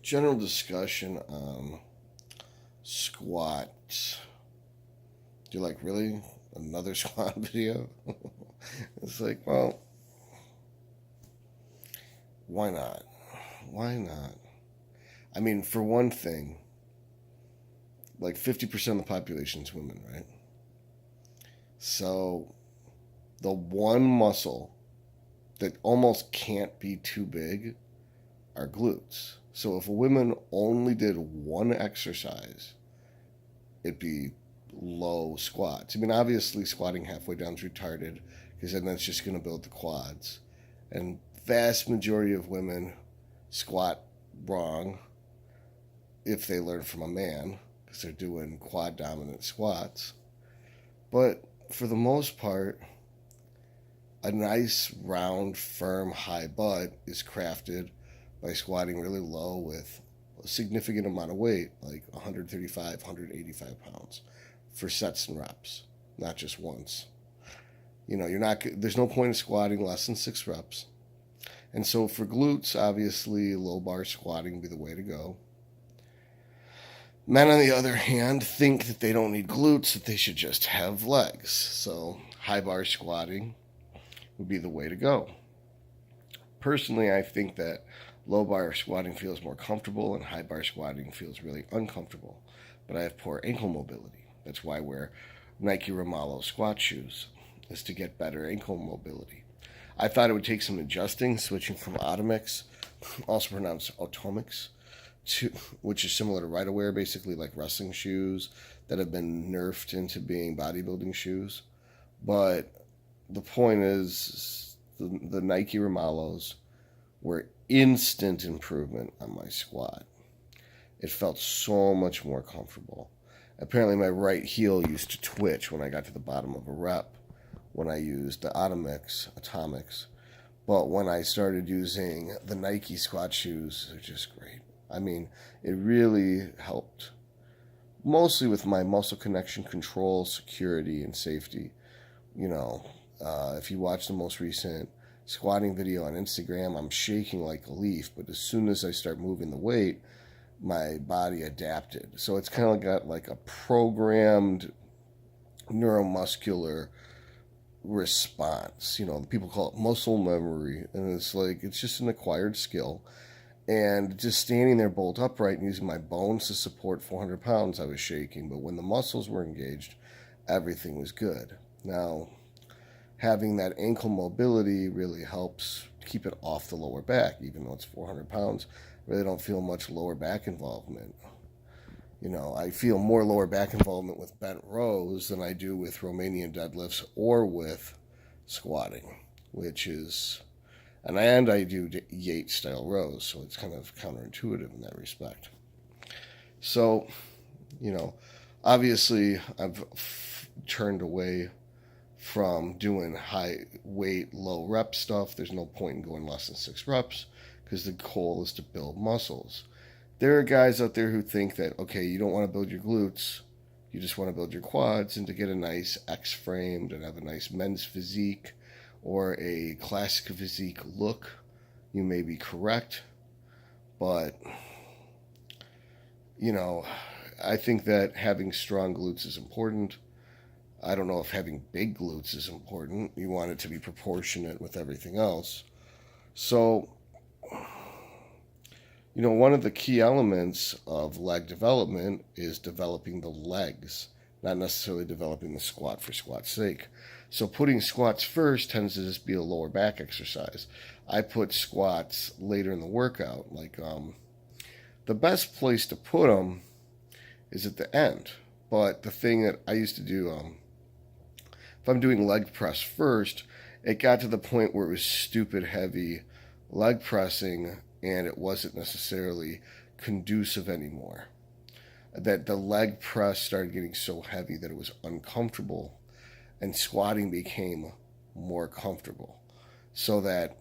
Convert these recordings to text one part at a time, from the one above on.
general discussion on squats. You're like, really? Another squat video? It's like, well, why not? Why not? I mean, for one thing, like 50% of the population is women, right? So the one muscle that almost can't be too big are glutes. So if a woman only did one exercise, it'd be low squats. I mean, obviously, squatting halfway down is retarded because then that's just going to build the quads. And vast majority of women squat wrong if they learn from a man because they're doing quad dominant squats. But for the most part, a nice, round, firm, high butt is crafted by squatting really low with a significant amount of weight, like 135, 185 pounds, for sets and reps, not just once. You're not. There's no point in squatting less than 6 reps. And so for glutes, obviously, low bar squatting would be the way to go. Men, on the other hand, think that they don't need glutes, that they should just have legs. So high bar squatting would be the way to go. Personally, I think that low bar squatting feels more comfortable and high bar squatting feels really uncomfortable. But I have poor ankle mobility. That's why I wear Nike Romalo squat shoes, is to get better ankle mobility. I thought it would take some adjusting, switching from Atomics, also pronounced Atomics, to, which is similar to Ride-A-Wear, basically like wrestling shoes that have been nerfed into being bodybuilding shoes. But the point is, the Nike Romalos were instant improvement on my squat. It felt so much more comfortable. Apparently, my right heel used to twitch when I got to the bottom of a rep when I used the Atomics. But when I started using the Nike squat shoes, they're just great. I mean, it really helped. Mostly with my muscle connection control, security, and safety. If you watch the most recent squatting video on Instagram, I'm shaking like a leaf, but as soon as I start moving the weight, my body adapted. So it's kind of got like a programmed neuromuscular response. People call it muscle memory, and it's just an acquired skill. And just standing there bolt upright and using my bones to support 400 pounds, I was shaking. But when the muscles were engaged, everything was good. Now, having that ankle mobility really helps keep it off the lower back, even though it's 400 pounds. I really don't feel much lower back involvement. I feel more lower back involvement with bent rows than I do with Romanian deadlifts or with squatting, which is, and I do Yates style rows, so it's kind of counterintuitive in that respect. So, obviously I've turned away from doing high weight, low rep stuff. There's no point in going less than 6 reps because the goal is to build muscles. There are guys out there who think that, okay, you don't want to build your glutes, you just want to build your quads, and to get a nice X-framed and have a nice men's physique or a classic physique look, you may be correct. But, I think that having strong glutes is important. I don't know if having big glutes is important. You want it to be proportionate with everything else. So, one of the key elements of leg development is developing the legs, not necessarily developing the squat for squat's sake. So putting squats first tends to just be a lower back exercise. I put squats later in the workout. The best place to put them is at the end. But the thing that I used to do, if I'm doing leg press first, it got to the point where it was stupid heavy leg pressing and it wasn't necessarily conducive anymore. That the leg press started getting so heavy that it was uncomfortable and squatting became more comfortable. So that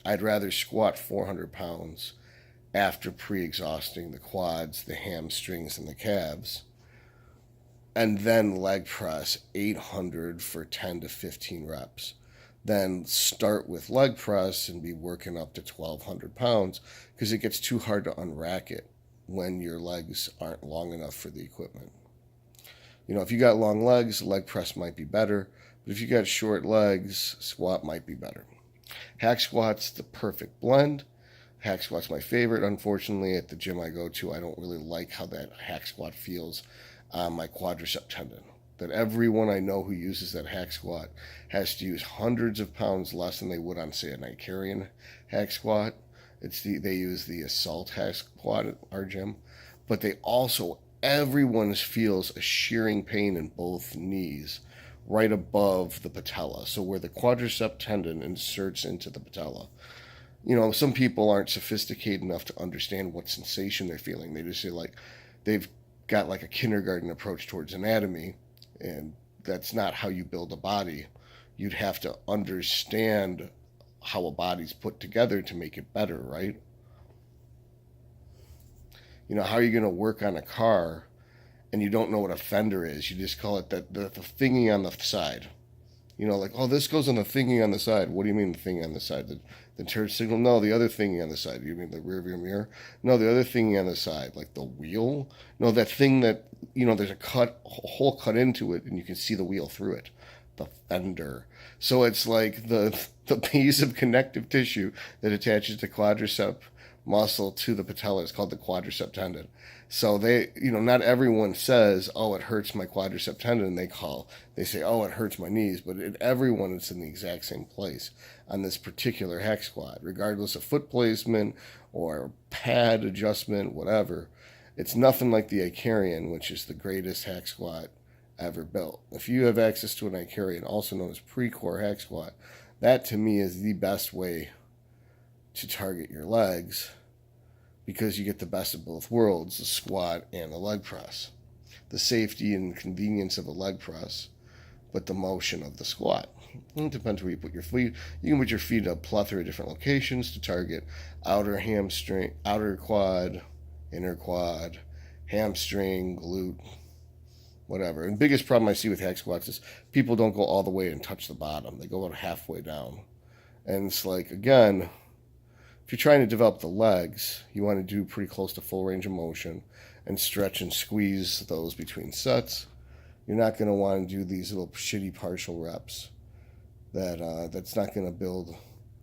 I'd rather squat 400 pounds after pre-exhausting the quads, the hamstrings, and the calves, and then leg press 800 for 10 to 15 reps then start with leg press and be working up to 1,200 pounds, because it gets too hard to unrack it when your legs aren't long enough for the equipment. If you got long legs, leg press might be better, but if you got short legs, squat might be better. Hack squat's the perfect blend. Hack squat's my favorite. Unfortunately, at the gym I go to, I don't really like how that hack squat feels on my quadricep tendon. That everyone I know who uses that hack squat has to use hundreds of pounds less than they would on, say, a Nicarian hack squat. They use the assault hack squat at our gym, but they also, everyone feels a shearing pain in both knees right above the patella, so where the quadricep tendon inserts into the patella. Some people aren't sophisticated enough to understand what sensation they're feeling. They just say they've got like a kindergarten approach towards anatomy, and that's not how you build a body. You'd have to understand how a body's put together to make it better, right? How are you going to work on a car and you don't know what a fender is? You just call it the thingy on the side. Oh, this goes on the thingy on the side. What do you mean the thingy on the side? The turn signal? No, the other thingy on the side. You mean the rear view mirror? No, the other thingy on the side. Like the wheel? No, that thing that, there's a hole cut into it and you can see the wheel through it. The fender. So it's like the piece of connective tissue that attaches the quadricep muscle to the patella is called the quadricep tendon. So not everyone says, oh, it hurts my quadricep tendon. They say, oh, it hurts my knees. But everyone is in the exact same place on this particular hack squat, regardless of foot placement or pad adjustment, whatever. It's nothing like the Icarian, which is the greatest hack squat ever built. If you have access to an Icarian, also known as pre-core hack squat, that to me is the best way to target your legs, because you get the best of both worlds, the squat and the leg press. The safety and convenience of a leg press, but the motion of the squat. It depends where you put your feet. You can put your feet at a plethora of different locations to target outer hamstring, outer quad, inner quad, hamstring, glute, whatever. And the biggest problem I see with hack squats is people don't go all the way and touch the bottom. They go about halfway down. And it's like, again, if you're trying to develop the legs, you want to do pretty close to full range of motion and stretch and squeeze those between sets. You're not going to want to do these little shitty partial reps. That's not going to build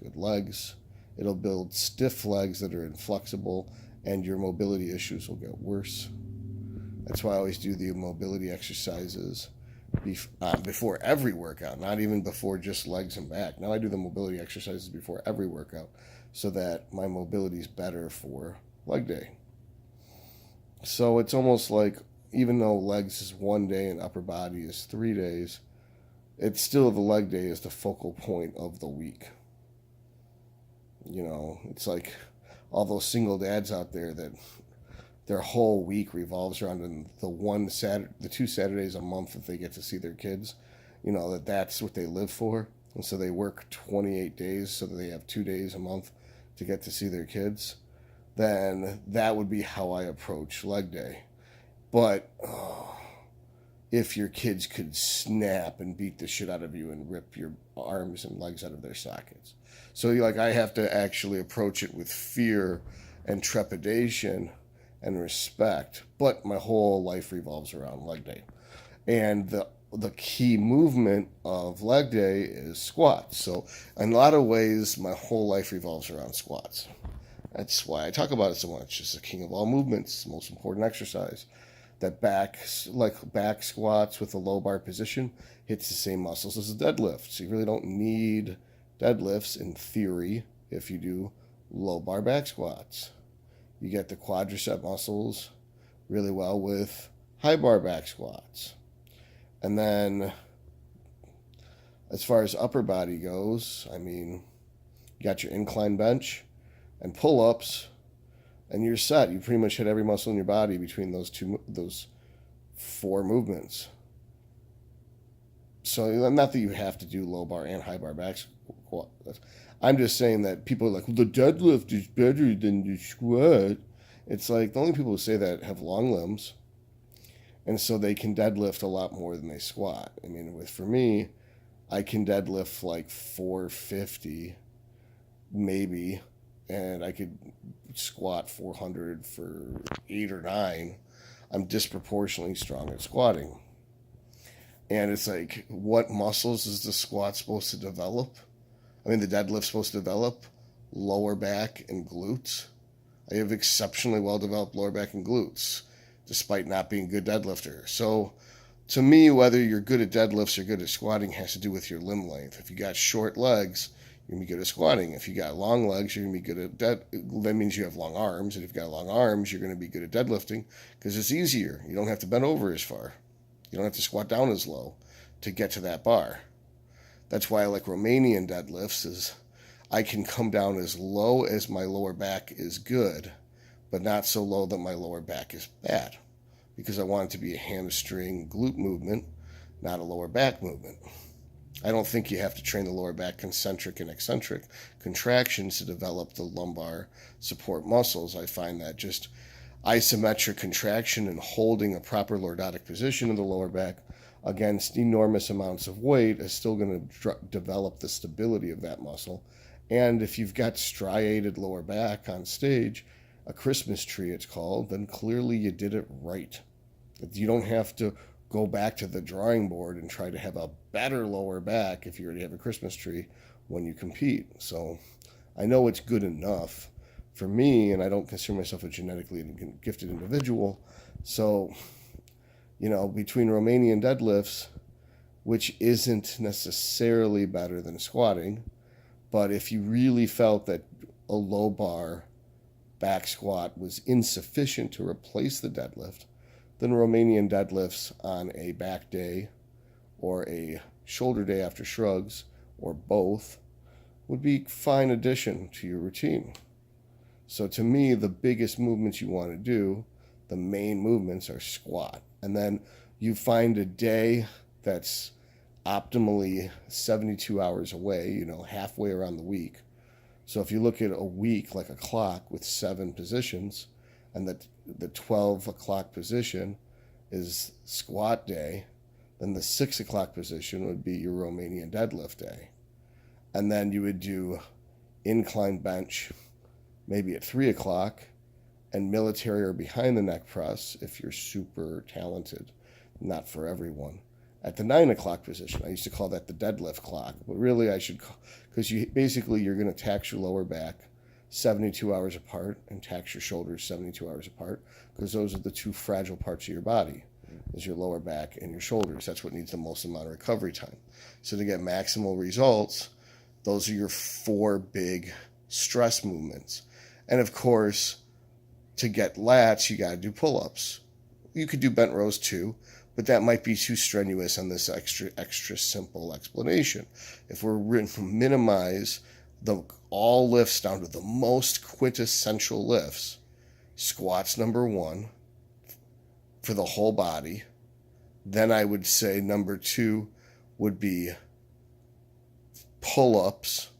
good legs. It'll build stiff legs that are inflexible, and your mobility issues will get worse. That's why I always do the mobility exercises before every workout, not even before just legs and back. Now I do the mobility exercises before every workout so that my mobility is better for leg day. So it's almost like, even though legs is 1 day and upper body is 3 days, it's still the leg day is the focal point of the week. It's like all those single dads out there that their whole week revolves around the 2 Saturdays a month that they get to see their kids. That's what they live for. And so they work 28 days so that they have 2 days a month to get to see their kids. Then that would be how I approach leg day. But if your kids could snap and beat the shit out of you and rip your arms and legs out of their sockets. So I have to actually approach it with fear and trepidation and respect. But my whole life revolves around leg day. And the key movement of leg day is squats. So in a lot of ways, my whole life revolves around squats. That's why I talk about it so much. It's the king of all movements, most important exercise. That back squats with a low bar position hits the same muscles as a deadlift. So you really don't need deadlifts in theory if you do low bar back squats. You get the quadricep muscles really well with high bar back squats. And then as far as upper body goes, you got your incline bench and pull-ups, and you're set. You pretty much hit every muscle in your body between those 4 movements. So not that you have to do low bar and high bar back squats. I'm just saying that people are like, well, the deadlift is better than the squat. It's like the only people who say that have long limbs, and so they can deadlift a lot more than they squat. For me, I can deadlift like 450, maybe, and I could squat 400 for 8 or 9. I'm disproportionately strong at squatting. And it's like, what muscles is the squat supposed to develop? I mean, the deadlift's supposed to develop lower back and glutes. I have exceptionally well developed lower back and glutes, despite not being a good deadlifter. So, to me, whether you're good at deadlifts or good at squatting has to do with your limb length. If you got short legs, you're going to be good at squatting. If you got long legs, you're going to be good at that means you have long arms. And if you've got long arms, you're going to be good at deadlifting because it's easier. You don't have to bend over as far. You don't have to squat down as low to get to that bar. That's why I like Romanian deadlifts, is I can come down as low as my lower back is good, but not so low that my lower back is bad, because I want it to be a hamstring glute movement, not a lower back movement. I don't think you have to train the lower back concentric and eccentric contractions to develop the lumbar support muscles. I find that just isometric contraction and holding a proper lordotic position in the lower back against enormous amounts of weight is still going to develop the stability of that muscle. And if you've got striated lower back on stage, a Christmas tree it's called, then clearly you did it right. You don't have to go back to the drawing board and try to have a better lower back if you already have a Christmas tree when you compete. So I know it's good enough for me, and I don't consider myself a genetically gifted individual. So, between Romanian deadlifts, which isn't necessarily better than squatting, but if you really felt that a low bar back squat was insufficient to replace the deadlift, then Romanian deadlifts on a back day or a shoulder day after shrugs, or both, would be a fine addition to your routine. So to me, the biggest movements you want to do, the main movements, are squat. And then you find a day that's optimally 72 hours away, halfway around the week. So if you look at a week like a clock with 7 positions, and the 12 o'clock position is squat day, then the 6 o'clock position would be your Romanian deadlift day. And then you would do incline bench maybe at 3 o'clock, and military or behind the neck press if you're super talented. Not for everyone. At the 9 o'clock position, I used to call that the deadlift clock, but really I should, because you're going to tax your lower back 72 hours apart and tax your shoulders 72 hours apart, because those are the two fragile parts of your body, is your lower back and your shoulders. That's what needs the most amount of recovery time. So to get maximal results, those are your 4 big stress movements. And of course, to get lats, you got to do pull-ups. You could do bent rows too, but that might be too strenuous on this extra simple explanation. If we're to minimize all lifts down to the most quintessential lifts, squats number 1 for the whole body. Then I would say number 2 would be pull-ups.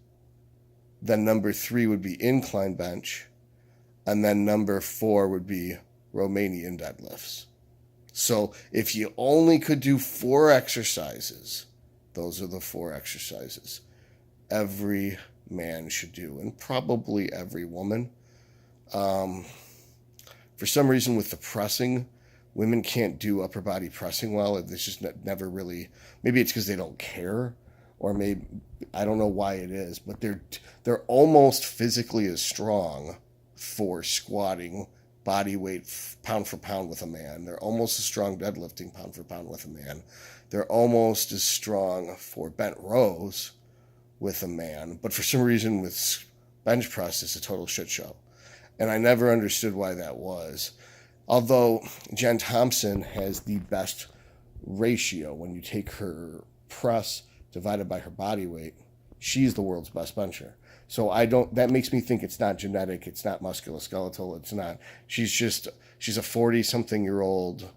Then number 3 would be incline bench. And then number 4 would be Romanian deadlifts. So if you only could do 4 exercises, those are the 4 exercises every man should do, and probably every woman. For some reason with the pressing, women can't do upper body pressing well. It's just never really, maybe it's because they don't care, or maybe, I don't know why it is, but they're almost physically as strong for squatting body weight pound for pound with a man. They're almost as strong deadlifting pound for pound with a man. They're almost as strong for bent rows with a man. But for some reason with bench press, it's a total shit show. And I never understood why that was. Although Jen Thompson has the best ratio. When you take her press divided by her body weight, she's the world's best bencher. So that makes me think it's not genetic, it's not musculoskeletal, it's not. She's a 40-something-year-old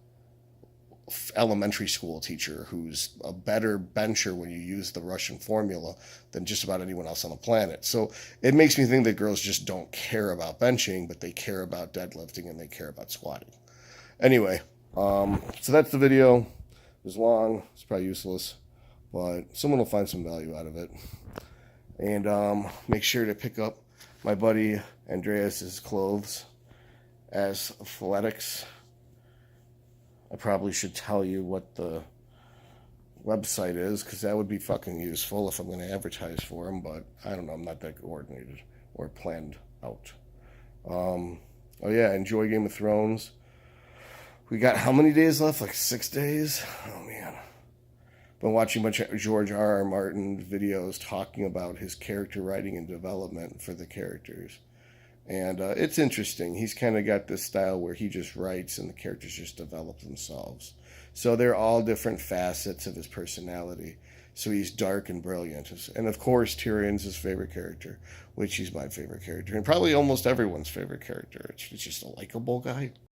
elementary school teacher who's a better bencher when you use the Russian formula than just about anyone else on the planet. So it makes me think that girls just don't care about benching, but they care about deadlifting and they care about squatting. Anyway, so that's the video. It was long, it's probably useless, but someone will find some value out of it. And make sure to pick up my buddy Andreas's clothes as Athletics. I probably should tell you what the website is, because that would be fucking useful if I'm going to advertise for him, but I don't know, I'm not that coordinated or planned out. Oh yeah, enjoy Game of Thrones. We got how many days left? Like 6 days? Oh man. Been watching a bunch of George R.R. Martin videos talking about his character writing and development for the characters. And it's interesting. He's kind of got this style where he just writes and the characters just develop themselves. So they're all different facets of his personality. So he's dark and brilliant. And of course, Tyrion's his favorite character, which he's my favorite character. And probably almost everyone's favorite character. It's just a likable guy.